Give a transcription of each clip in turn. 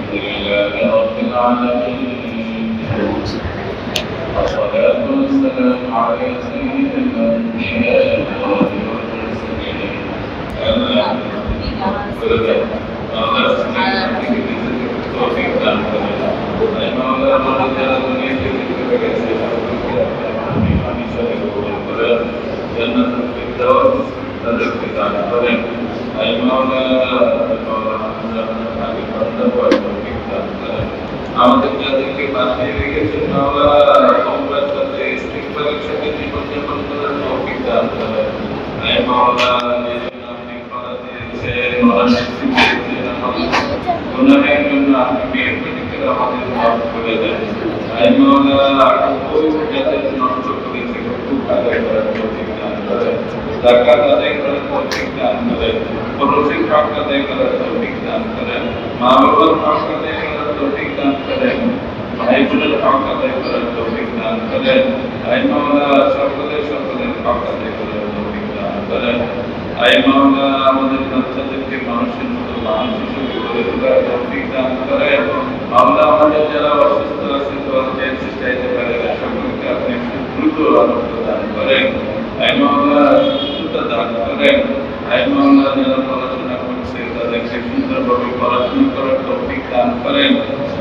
الحمد لله رب العالمين والصلاة والسلام على سيد الأنبياء والمرسلين আমাদের যাদেরকে বাঁচিয়ে রেখেছেন মাওলানা তোমার সাথে ইস্তিগফারের সাথে জীবন যাপন করার তৌফিক দান করেন। আয় মাওলানা যেজন্য আপনি ফলা দিয়েছেন মরণের দিয়েছেন আমাদের গুনাহের জন্য আপনি মেহেরবানি করে আমাদের মাফ করে দেন। আয় মাওলানা ওই যাদের নষ্ট করেছে খুব আদায় করার তৌফিক দান করেন। যাকাত আদায় করার তৌফিক দান করেন। পরোক্ষিক হক আদায় করার তৌফিক দান করেন। মা বাবার হক আদায় করার তৌফিক দান করেন। ভাই বোনের হক আদায় করার তৌফিক দান করেন। আয় মাওলানা সকলের হক আদায় করার তৌফিক দান করেন। আয় মাওলানা আমাদের বাচ্চাদেরকে মানুষের মতো মানুষ হিসেবে গড়ে তোলার তৌফিক দান করেন। মাওলানা আমাদের যারা অসুস্থ আছে দোয়া চেয়ে চাইতে পারে না সকলকে আপনি দ্রুত আরোগ্য দান করেন। আয় মাওলানা সুস্থতা দান করেন। আয় মাওলানা যারা পড়াশোনা করছে তাদেরকে সুন্দরভাবে পড়াশোনা করার তৌফিক দান করেন।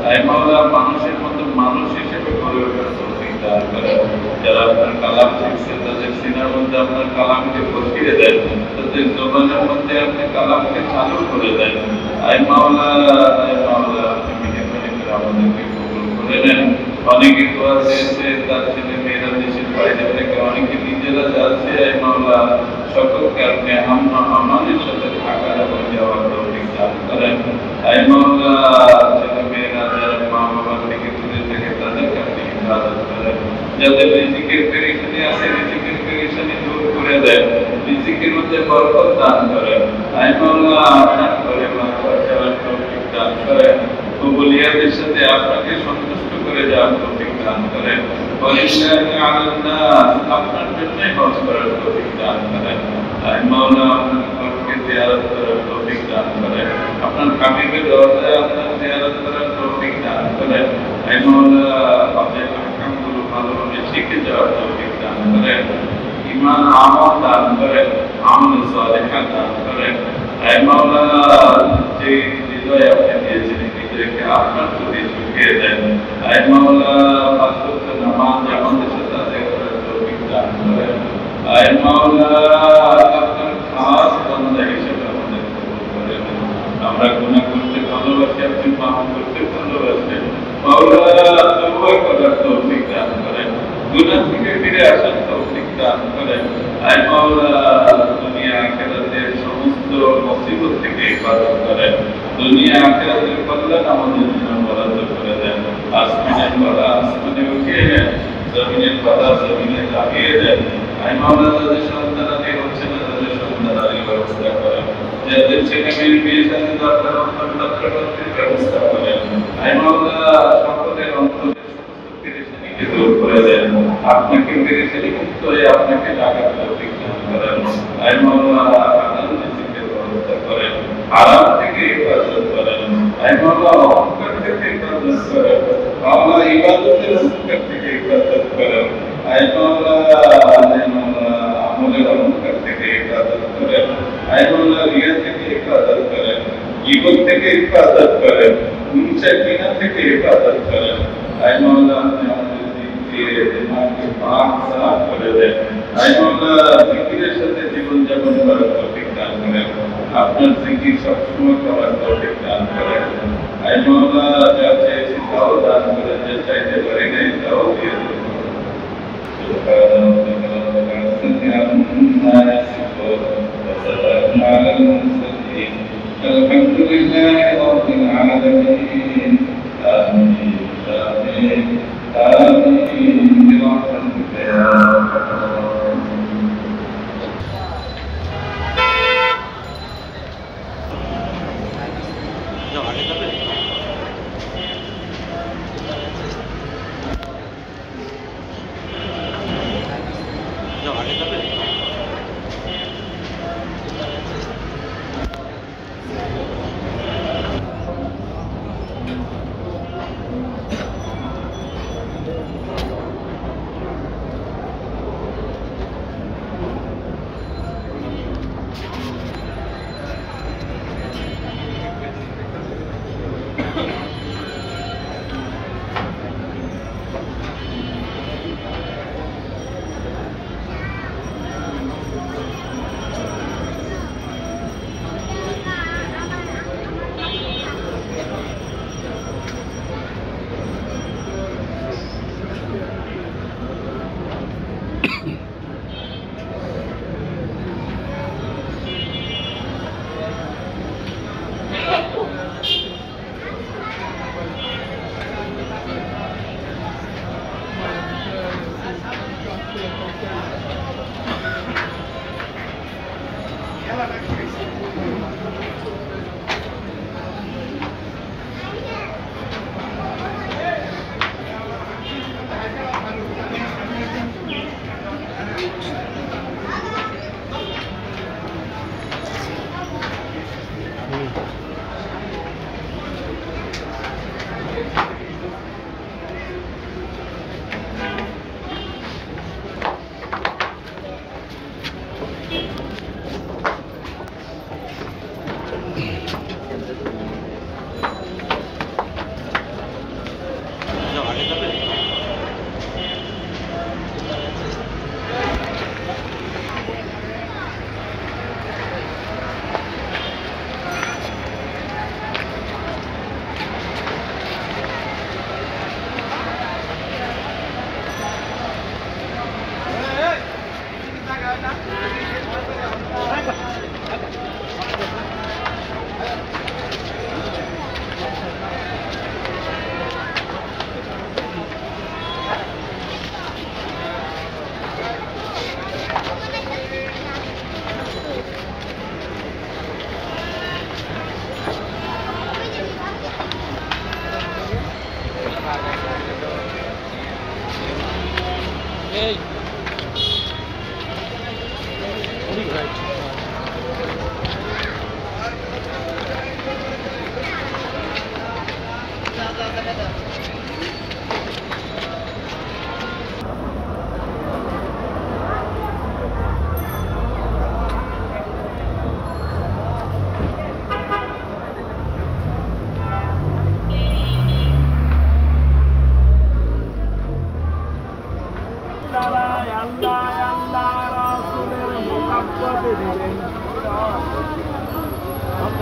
আয় মাওলানা মানুষের মতো মানুষ হিসেবে গড়ে ওঠার তৌফিক দান করেন। যারা আপনার কালাম শিখছে তাদের সিনার মধ্যে আপনার কালামকে বসিয়ে দেন, তাদের জবানের মধ্যে আপনি কালামকে চালু করে দেন। আয় মাওলানা আপনি মেহেরবানি করে আমাদেরকে কবুল করে নেন। অনেকে দোয়া চেয়েছে তার ছেলে মেয়েরা দেশের বাইরে থেকে, অনেকে নিজেরা যাচ্ছে। আয় মাওলানা সকলকে আপনি আমাদের সাথে থাকার এবং যাওয়ার তৌফিক দান করেন। আয় মাওলানা ছেলে মেয়েরা যারা মা বাবার থেকে দূরে থাকে তাদেরকে আপনি হিফাজত করেন। যাদের রিজিকের পেরেশানি আছে রিজিকের পেরেশানি দূর করে দেন, রিজিকের মধ্যে বরকত দান করেন। আয় মাওলানা আপনার ঘরে মাথার যাওয়ার তৌফিক দান করেন। কবুলিয়াতের সাথে আপনাকে সন্তুষ্ট করে যাওয়ার তৌফিক দান করেন। ওয়ালিল্লাহি আলান নাস আপনার জন্যই হজ করার তৌফিক দান করেন। আয় মাওলানা আপনার ঘরকে জিয়ারত করার তৌফিক দান করেন। আপনার হাবিবের রওজায় আপনার জিয়ারত করার তৌফিক দান করেন। আয় মাওলানা আপনার আহকামগুলো ভালোভাবে শিখে যাওয়ার তৌফিক দান করেন। ঈমান আমল দান করেন, আমল সালেহা দান করেন। আয় মাওলানা যে হৃদয় আপনি দিয়েছেন হৃদয়কে আপনার প্রতি ঝুঁকিয়ে দেন। আয় মাওলানা পাঁচ ওয়াক্ত নামাজ আমাদের সাথে আদায় করার তৌফিক দান করেন। আয় মাওলানা আপনার খাস বান্দা হিসেবে আমাদের কবুল করে নেন। আমরা গুনাহ করতে ভালোবাসি, আপনি মাফ করতে ভালোবাসেন। মাওলানা তওবা করার তৌফিক দান করেন, গুনাহ থেকে ফিরে আসার তৌফিক দান করেন। আয় মাওলানা দুনিয়া আখিরাতের সমস্ত মুসিবত থেকে হেফাজত করেন। দুনিয়া আখিরাতের কল্যাণ আমাদের জন্য বরাদ্দ করে দেন। আসমানের বাধা আসমানে উঠিয়ে দেন, জমিনের বাধা জমিনে লাগিয়ে দেন। আয় মাওলানা যাদের সন্তানাদি হচ্ছে না তাদের সন্তানাদির ব্যবস্থা করেন। যাদের ছেলে মেয়ের বিয়ে শাদী দরকার অন্তর্ভুক্তির ব্যবস্থা করেন। আয় মাওলানা সকলের অন্তরের সমস্ত পেরেশানিকে দূর করে দেন। আপনাকে পেরেশানি মুক্ত হয়ে আপনাকে ডাকার তৌফিক দান করেন। আয় মাওলানা হালাল রিজিকের ব্যবস্থা করেন, হারাম থেকে হেফাজত করেন। আয় মাওলানা অহংকার থেকে হেফাজত করেন, মাওলানা ইবাদতের অহংকার থেকে হেফাজত করেন। আয় মাওলানা আমলের অহংকার থেকে হেফাজত করেন। আয় মাওলানা রিয়া থেকে হেফাজত করেন, গীবত থেকে হেফাজত করেন, মিথ্যা কিনা থেকে হেফাজত করেন। আয় মাওলানা আপনি আমাদের দিলকে দিমাগকে পাক সাফ করে দেন। আয় মাওলানা জিকিরের সাথে জীবন যাপন করার তৌফিক দান করেন। আপনার জিকির সবসময় করার তৌফিক দান করেন। আয় মাওলানা যা চেয়েছি তাও দান করেন, যা চাইতে পারি নাই তাও দিয়ে দেন। سبحان ربك رب العزة عما يصفون وسلام على المرسلين الحمد لله رب العالمين آمين آمين آمين برحمتك يا أرحم الراحمين.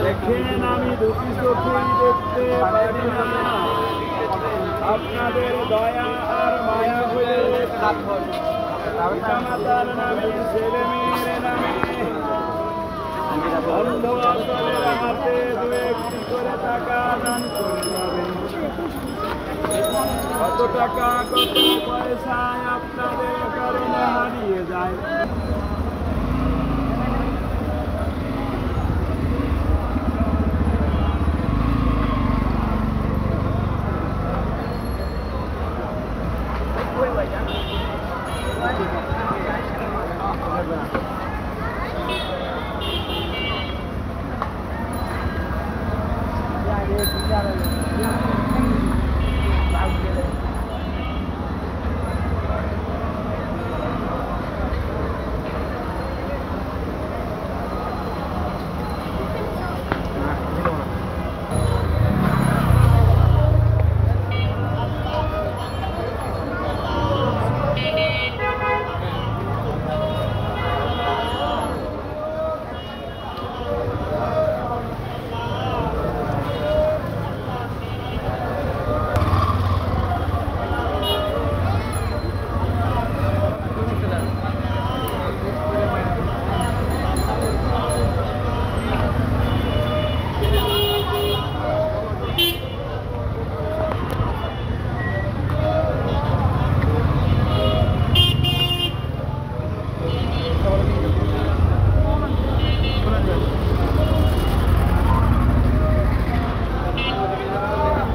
দেখেন আমি দুটি চোখেই দেখতে পারি না, আপনাদের দয়া আর মায়া হয়ে পিতামাতার নামে ছেলে মেয়ের নামে অন্ধ আসলের হাতে দু একটি করে টাকা দান করে যাবেন। কত টাকা কত পয়সায় আপনাদের কারণে হারিয়ে যায়।